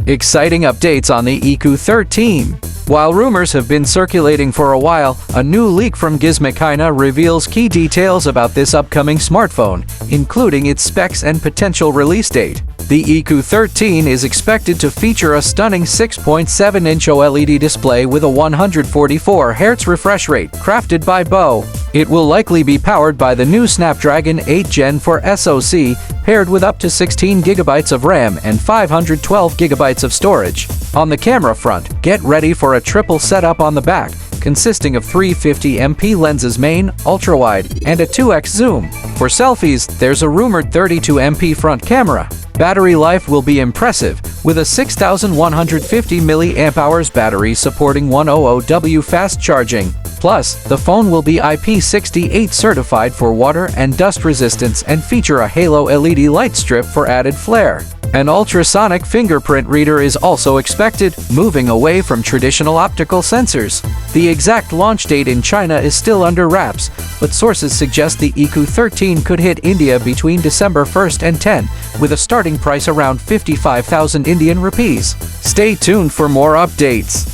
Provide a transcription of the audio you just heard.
Exciting updates on the iQOO 13. While rumors have been circulating for a while, a new leak from Gizmochina reveals key details about this upcoming smartphone, including its specs and potential release date. The iQOO 13 is expected to feature a stunning 6.7-inch OLED display with a 144Hz refresh rate, crafted by BOE. It will likely be powered by the new Snapdragon 8 Gen 4 SoC, paired with up to 16 GB of RAM and 512 GB of storage. On the camera front, get ready for a triple setup on the back, consisting of 350MP lenses main, ultrawide, and a 2x zoom. For selfies, there's a rumored 32MP front camera. Battery life will be impressive, with a 6,150 mAh battery supporting 100W fast charging. Plus, the phone will be IP68 certified for water and dust resistance and feature a halo LED light strip for added flair. An ultrasonic fingerprint reader is also expected, moving away from traditional optical sensors. The exact launch date in China is still under wraps, but sources suggest the iQOO 13 could hit India between December 1st and 10, with a starting price around 55,000 Indian rupees. Stay tuned for more updates.